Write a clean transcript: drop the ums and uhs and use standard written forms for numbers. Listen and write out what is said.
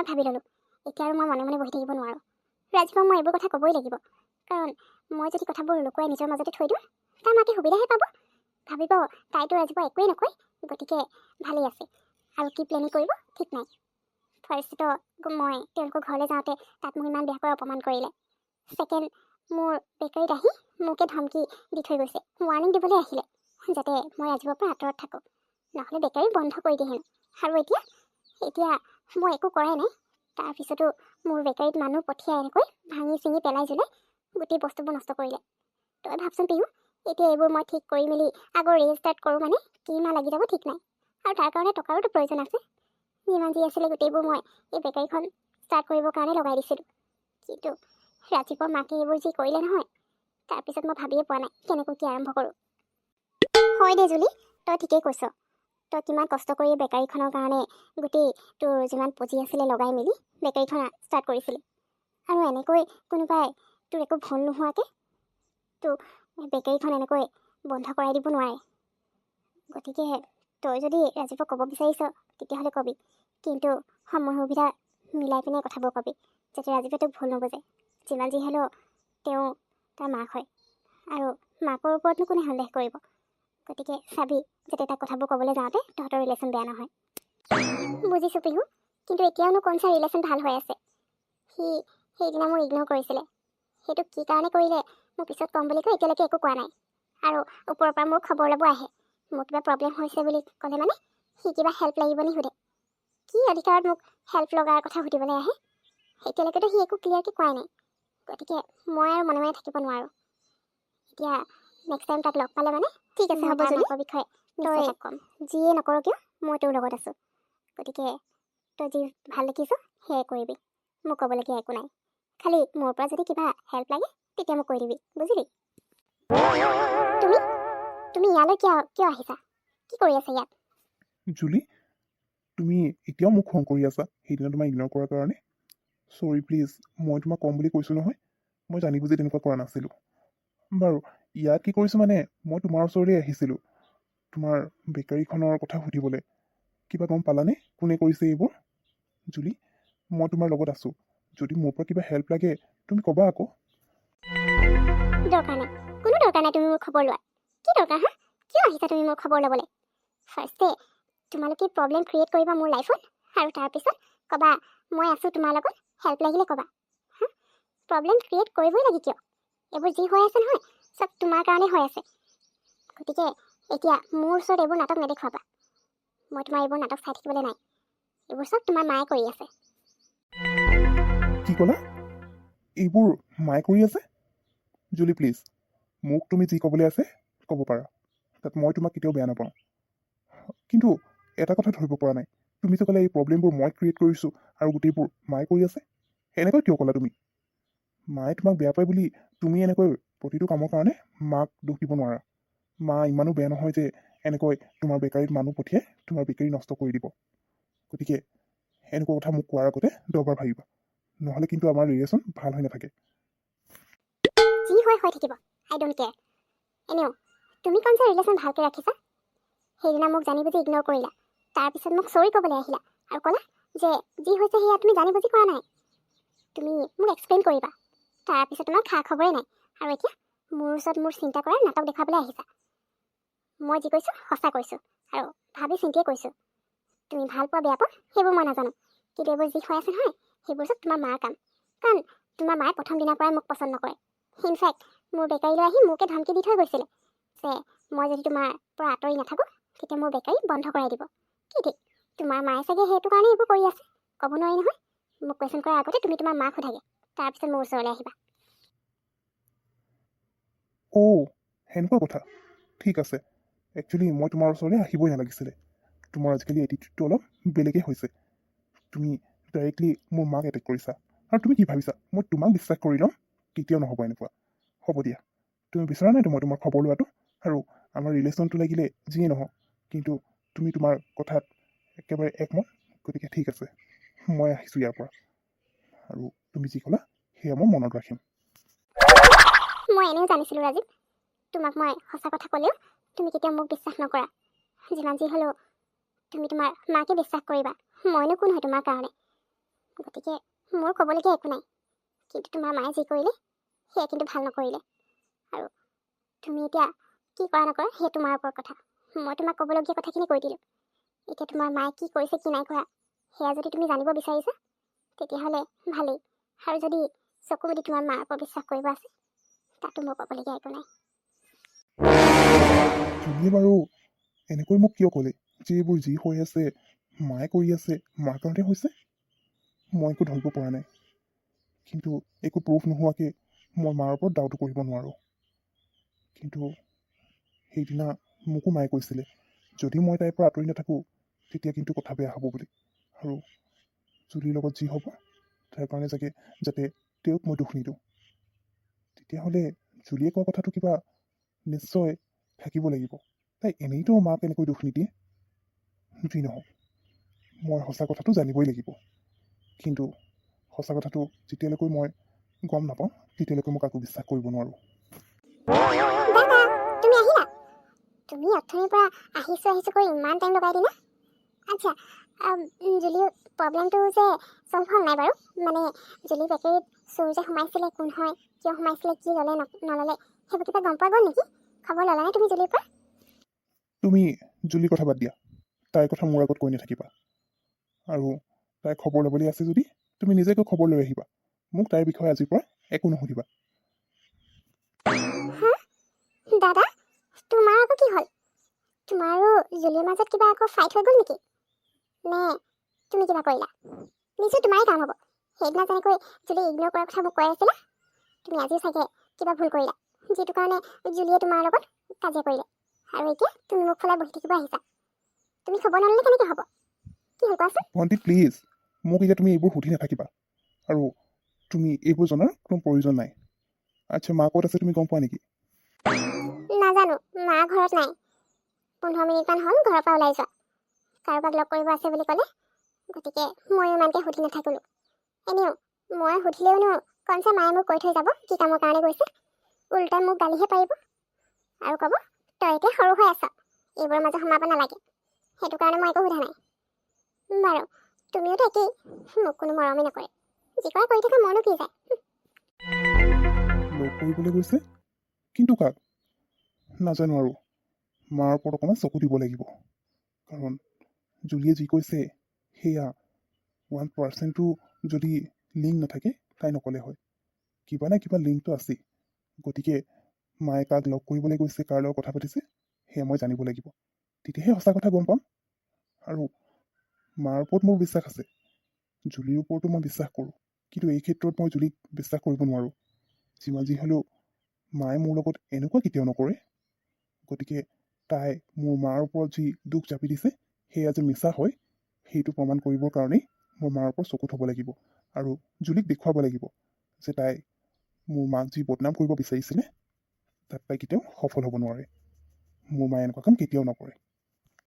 মই ভাবি ল'লোঁ এতিয়া আৰু মই মনে মনে বহি থাকিব নোৱাৰোঁ। ৰাজীৱক মই এইবোৰ কথা ক'বই লাগিব, কাৰণ মই যদি কথাবোৰ লুকুৱাই নিজৰ মাজতে থৈ দিওঁ তাৰ মাকে সুবিধাহে পাব, ভাবিব তাইতো ৰাজীৱক একোৱেই নকয়, গতিকে ভালেই আছে, আৰু কি প্লেনিং কৰিব ঠিক নাই। ফাৰ্ষ্টটো মই তেওঁলোকৰ ঘৰলৈ যাওঁতে তাত মোক ইমান বেয়াকৈ অপমান কৰিলে। ছেকেণ্ড, মোৰ বেকাৰীত আহি মোকে ধমকি দি থৈ গৈছে, ৱাৰ্ণিং দিবলৈ আহিলে যাতে মই ৰাজীৱৰ পৰা আঁতৰত থাকোঁ, নহ'লে বেকাৰী বন্ধ কৰি দিয়ে হেনো। আৰু এতিয়া মই একো কৰাই নাই, তাৰপিছতো মোৰ বেকাৰীত মানুহ পঠিয়াই এনেকৈ ভাঙি চিঙি পেলাই জ্বলাই গোটেই বস্তুবোৰ নষ্ট কৰিলে। তই ভাবচোন পিহু, এতিয়া এইবোৰ মই ঠিক কৰি মেলি আগৰ ৰিষ্টাৰ্ট কৰোঁ মানে কি মাহ লাগি যাব ঠিক নাই, আৰু তাৰ কাৰণে টকাৰোতো প্ৰয়োজন আছে। যিমান যি আছিলে গোটেইবোৰ মই এই বেকাৰীখন ষ্টাৰ্ট কৰিবৰ কাৰণে লগাই দিছিলোঁ, কিন্তু ৰাজীৱৰ মাকে এইবোৰ যি কৰিলে নহয়, তাৰপিছত মই ভাবিয়ে পোৱা নাই কেনেকৈ কি আৰম্ভ কৰোঁ। হয় দে জুলি, তই ঠিকেই কৈছ। তই কিমান কষ্ট কৰি বেকাৰীখনৰ কাৰণে গোটেই তোৰ যিমান পুঁজি আছিলে লগাই মেলি বেকাৰীখন ষ্টাৰ্ট কৰিছিলি, আৰু এনেকৈ কোনোবাই তোৰ একো ভুল নোহোৱাকৈ তোৰ বেকাৰীখন এনেকৈ বন্ধ কৰাই দিব নোৱাৰে। গতিকে তই যদি ৰাজীৱক ক'ব বিচাৰিছ তেতিয়াহ'লে কবি, কিন্তু সময় সুবিধা মিলাই পিনে কথাবোৰ কবি, যাতে ৰাজীৱে তোক ভুল নবুজে। যিমান যি হ'লেও তেওঁ তাৰ মাক হয়, আৰু মাকৰ ওপৰতনো কোনে সন্দেহ কৰিব। গতিকে চাবি যাতে তাক কথাবোৰ ক'বলৈ যাওঁতে তহঁতৰ ৰিলেশ্যন বেয়া নহয়। বুজিছোঁ পিহু, কিন্তু এতিয়াওনো কোনচা ৰিলেশ্যন ভাল হৈ আছে। সি সেইদিনা মোক ইগন'ৰ কৰিছিলে, সেইটো কি কাৰণে কৰিলে মোক পিছত ক'ম বুলি কৈ এতিয়ালৈকে একো কোৱা নাই, আৰু ওপৰৰ পৰা মোৰ খবৰ ল'ব আহে। মোৰ কিবা প্ৰব্লেম হৈছে বুলি ক'লে মানে সি কিবা হেল্প লাগিব নি সোধে। কি অধিকাৰত মোক হেল্প লগাৰ কথা সুধিবলৈ আহে? এতিয়ালৈকেতো সি একো ক্লিয়াৰকৈ কোৱাই নাই। গতিকে মই আৰু মনে মনে থাকিব নোৱাৰোঁ। এতিয়া নেক্সট টাইম তাক লগ পালে মানে ঠিক আছে হ'ব যদি বিষয়ে তই ক'ম, যিয়ে নকৰোঁ কিয় মই তোৰ লগত আছোঁ। গতিকে তই যি ভাল দেখিছ সেয়াই কৰিবি, মোক ক'বলগীয়া একো নাই। খালি মোৰ পৰা যদি কিবা হেল্প লাগে তেতিয়া মোক কৈ দিবি, বুজিলি? তুমি ইয়ালৈ কিয় আহিছা? কি কৰি আছা ইয়াত? জুলি, তুমি এতিয়াও মোক খং কৰি আছা সেইদিনা তোমাক ইগন'ৰ কৰাৰ কাৰণে? চৰি প্লিজ, মই তোমাক ক'ম বুলি কৈছোঁ নহয়, মই জানি বুজি তেনেকুৱা কৰা নাছিলোঁ। বাৰু ইয়াত কি কৰিছোঁ মানে মই তোমাৰ ওচৰলৈ আহিছিলোঁ তোমাৰ বেকাৰীখনৰ কথা সুধিবলৈ। কিবা গম পালানে কোনে কৰিছে এইবোৰ? জুলি, মই তোমাৰ লগত আছোঁ, যদি মোৰ পৰা কিবা হেল্প লাগে তুমি ক'বা আকৌ। দৰকাৰ নাই, কোনো দৰকাৰ নাই তুমি মোৰ খবৰ লোৱা। কি দৰকাৰ হা? কিয় আহিছা তুমি মোৰ খবৰ ল'বলৈ? ফাৰ্ষ্টে তোমালোকে প্ৰব্লেম ক্ৰিয়েট কৰিবা মোৰ লাইফত, আৰু তাৰপিছত ক'বা মই আছোঁ তোমাৰ লগত, হেল্প লাগিলে ক'বা। হা, প্ৰব্লেম ক্ৰিয়েট কৰিবই লাগে কিয়? এইবোৰ যি হৈ আছে নহয় চব তোমাৰ কাৰণে হৈ আছে। গতিকে এতিয়া মোৰ ওচৰত এইবোৰ নাটক নেদেখুৱাবা। মই তোমাৰ এইবোৰ নাটক চাই থাকিবলৈ নাই, এইবোৰ চব তোমাৰ মায়ে কৰি আছে। কি ক'লা? এইবোৰ মায়ে কৰি আছে? জুলি প্লিজ, মোক তুমি যি ক'বলৈ আছে ক'ব পাৰা, তাত মই তোমাক কেতিয়াও বেয়া নাপাওঁ। কিন্তু এটা কথা ধৰিব পৰা নাই, তুমি যে ক'লা এই প্ৰব্লেমবোৰ মই ক্ৰিয়েট কৰিছোঁ আৰু গোটেইবোৰ মায়ে কৰি আছে, এনেকৈ কিয় ক'লা তুমি? মায়ে তোমাক বেয়া পায় বুলি তুমি এনেকৈ প্ৰতিটো কামৰ কাৰণে মাক দোষ দিব নোৱাৰা। মা ইমানো বেয়া নহয় যে এনেকৈ তোমাৰ বেকাৰীত মানুহ পঠিয়াই তোমাৰ বেকাৰী নষ্ট কৰি দিব। গতিকে এনেকুৱা কথা মোক কোৱাৰ আগতে 10বাৰ ভাবিবা, নহ'লে কিন্তু আমাৰ ৰিলেশ্যন ভাল হৈ নাথাকে। যি হয় হৈ থাকিব, আই ডোণ্ট কেয়াৰ। এনেও তুমি কোনচা ৰিলেশ্যন ভালকৈ ৰাখিছা? সেইদিনা মোক জানি বুজি ইগন'ৰ কৰিলা, তাৰপিছত মোক চৰি ক'বলৈ আহিলা আৰু ক'লা যে যি হৈছে সেয়া তুমি জানি বুজি কৰা নাই। তুমি মোক এক্সপ্লেইন কৰিবা, তাৰপিছত তোমাৰ খা খবৰেই নাই, আৰু এতিয়া মোৰ ওচৰত মোৰ চিন্তা কৰাৰ নাটক দেখুৱাবলৈ আহিছা। মই যি কৈছোঁ সঁচা কৈছোঁ, আৰু ভাবি চিন্তিয়ে কৈছোঁ। তুমি ভাল পোৱা বেয়া পোৱা সেইবোৰ মই নাজানো, কিন্তু এইবোৰ যি হৈ আছে নহয় সেইবোৰ চব তোমাৰ মাৰ কাম। কাৰণ তোমাৰ মায়ে প্ৰথম দিনাৰ পৰাই মোক পচন্দ নকৰে। ইনফেক্ট মোৰ বেকাৰীলৈ আহি মোকে ধমকি দি থৈ গৈছিলে যে মই যদি তোমাৰ পৰা আঁতৰি নাথাকোঁ তেতিয়া মোৰ বেকাৰী বন্ধ কৰাই দিব। কি ঠিক, তোমাৰ মায়ে চাগে সেইটো কাৰণে এইবোৰ কৰি আছে, ক'ব নোৱাৰি নহয়। মোক কুৱেশ্যন কৰাৰ আগতে তুমি তোমাৰ মাক সোধাগে, তাৰপিছত মোৰ ওচৰলৈ আহিবা। অ' সেনেকুৱা কথা, ঠিক আছে। একচুৱেলি মই তোমাৰ ওচৰলৈ আহিবই নালাগিছিলে। তোমাৰ আজিকালি এটিটিউডটো অলপ বেলেগেই হৈছে। তুমি ডাইৰেক্টলি মোৰ মাক এটেক কৰিছা, আৰু তুমি কি ভাবিছা মই তোমাক বিশ্বাস কৰি ল'ম? কেতিয়াও নহ'ব এনেকুৱা। হ'ব দিয়া, তুমি বিচৰা নাইতো মই তোমাৰ খবৰ লোৱাটো, আৰু আমাৰ ৰিলেশ্যনটো লাগিলে যিয়ে নহওক, কিন্তু তুমি তোমাৰ কথাত একেবাৰে একমত। গতিকে ঠিক আছে, মই আহিছোঁ ইয়াৰ পৰা, আৰু তুমি যি ক'লা সেয়া মই মনত ৰাখিম। মই এনেও জানিছিলোঁ ৰাজীৱ, তোমাক মই সঁচা কথা ক'লেও তুমি কেতিয়াও মোক বিশ্বাস নকৰা। যিমান যি হ'লেও তুমি তোমাৰ মাকে বিশ্বাস কৰিবা, মইনো কোন হয় তোমাৰ কাৰণে? গতিকে মোৰ ক'বলগীয়া একো নাই। কিন্তু তোমাৰ মায়ে যি কৰিলে সেয়া কিন্তু ভাল নকৰিলে। আৰু তুমি এতিয়া কি কৰা নকৰা সেই তোমাৰ ওপৰত কথা। মই তোমাক ক'বলগীয়া কথাখিনি কৈ দিলোঁ। এতিয়া তোমাৰ মায়ে কি কৰিছে কি নাই কৰা সেয়া যদি তুমি জানিব বিচাৰিছা তেতিয়াহ'লে ভালেই। আৰু যদি চকু মুদি তোমাৰ মাৰ ওপৰত বিশ্বাস কৰিব আছে তাতো মোৰ ক'বলগীয়া একো নাই। জুলিয়ে বাৰু এনেকৈ মোক কিয় ক'লে যে এইবোৰ যি হৈ আছে মায়ে কৰি আছে মাৰ কাৰণতে হৈছে? মই একো ধৰিব পৰা নাই। কিন্তু একো প্ৰুফ নোহোৱাকৈ মই মাৰ ওপৰত ডাউটো কৰিব নোৱাৰোঁ। কিন্তু সেইদিনা মোকো মায়ে কৈছিলে যদি মই তাইৰ পৰা আঁতৰি নাথাকোঁ তেতিয়া কিন্তু কথা বেয়া হ'ব বুলি। আৰু জুলিৰ লগত যি হ'ব তাৰ কাৰণে যাতে তেওঁক মই দুখ নিদিওঁ। তেতিয়াহ'লে জুলিয়ে কোৱা কথাটো কিবা নিশ্চয় থাকিব লাগিব। তাই এনেইতো মাক এনেকৈ দুখ নিদিয়ে। যি নহওক মই সঁচা কথাটো জানিবই লাগিব। কিন্তু সঁচা কথাটো যেতিয়ালৈকে মই গম নাপাওঁ তেতিয়ালৈকে মই কাকো বিশ্বাস কৰিব নোৱাৰোঁ। দাদা তুমি আহিলা? তুমি অথনিৰ পৰা আহিছোঁ কৰি ইমান টাইম লগাই দিলা। আচ্ছা জুলিৰ প্ৰব্লেমটো যে চল্ভ হ'ল নাই বাৰু? মানে জুলি বেকেৰীত চোৰ যে সোমাইছিলে কোন হয় কিয় সোমাইছিলে কি ল'লে নল'লে সেইবোৰ কিবা গম পোৱা গ'ল নেকি? খবৰ ল'লা নে তুমি জুলিৰ পৰা? তুমি জুলিৰ কথা বাদ দিয়া। তাইৰ কথা মোৰ আগত কৈ নাথাকিবা। আৰু তাইৰ খবৰ ল'বলৈ আছে যদি তুমি নিজে গৈ খবৰ লৈ আহিবা। মোক তাইৰ বিষয়ে আজিৰ পৰা একো নুসুধিবা। হা দাদা তোমাৰ আকৌ কি হ'ল? তোমাৰ আৰু জুলিৰ মাজত কিবা আকৌ ফাইট হৈ গ'ল নেকি? নে তুমি কিবা কৰিলা? নিশ্চয় তোমাৰে কাম হ'ব। সেইদিনা যেনেকৈ জুলি ইগন'ৰ কৰাৰ কথা মোক কৈ আছিলা তুমি আজিও চাগে কিবা ভুল কৰিলা যিটো কাৰণে জুলিয়ে তোমাৰ লগত কাজিয়া কৰিলে। আৰু এতিয়া তুমি মোক ফলাই বহি থাকিব আহিছা। তুমি খবৰ নল'লে কেনেকৈ হ'ব? কি হ'ল কোৱাচোন? ভণ্টি প্লিজ মোক এতিয়া তুমি এইবোৰ সুধি নাথাকিবা। আৰু তুমি এইবোৰ জনাৰ কোনো প্ৰয়োজন নাই। আচ্ছা মা ক'ত আছে তুমি গম পোৱা নেকি? নাজানো, মা ঘৰত নাই। 15 মিনিটমান হ'ল ঘৰৰ পৰা ওলাই যোৱা। কাৰোবাক লগ কৰিব আছে বুলি ক'লে। গতিকে ময়ো ইমানকৈ সুধি নাথাকিলোঁ। এনেও মই সুধিলেওনো কনচা মায়ে মোক কৈ থৈ যাব কি কামৰ কাৰণে গৈছে। উল্টাই মোক গালিহে পাৰিব আৰু ক'ব তই এতিয়া সৰু হৈ আছ, এইবোৰৰ মাজত সোমাব নালাগে। সেইটো কাৰণে মই একো সোধা নাই। বাৰু তুমিওতো একেই, মোক কোনো মৰমেই নকৰে। যি কৰা কৰি থকা মইনো কি যায়। লগ কৰিবলৈ গৈছে? কিন্তু কাক? নাজানো আৰু। মাৰ ওপৰত অকণমান চকু দিব লাগিব। কাৰণ জুলিয়ে যি কৈছে সেয়া 1%ও যদি লিংক নাথাকে তাই নক'লে হয়। কিবা না কিবা লিংকটো আছেই। গতিকে মায়ে কাক লগ কৰিবলৈ গৈছে কাৰ লগত কথা পাতিছে সেয়া মই জানিব লাগিব। তেতিয়াহে সঁচা কথা গম পাম। আৰু মাৰ ওপৰত মোৰ বিশ্বাস আছে, জুলিৰ ওপৰতো মই বিশ্বাস কৰোঁ। কিন্তু এই ক্ষেত্ৰত মই জুলিক বিশ্বাস কৰিব নোৱাৰোঁ। যিমান যি হ'লেও মায়ে মোৰ লগত এনেকুৱা কেতিয়াও নকৰে। গতিকে তাই মোৰ মাৰ ওপৰত যি দুখ জাপি দিছে সেয়া যে মিছা হয় সেইটো প্ৰমাণ কৰিবৰ কাৰণেই মই মাৰ ওপৰত চকু থ'ব লাগিব। আৰু জুলিক দেখুৱাব লাগিব যে তাই মোৰ মাক যি বদনাম কৰিব বিচাৰিছিলে তাত তাই কেতিয়াও সফল হ'ব নোৱাৰে। মোৰ মায়ে এনেকুৱা কাম কেতিয়াও নকৰে।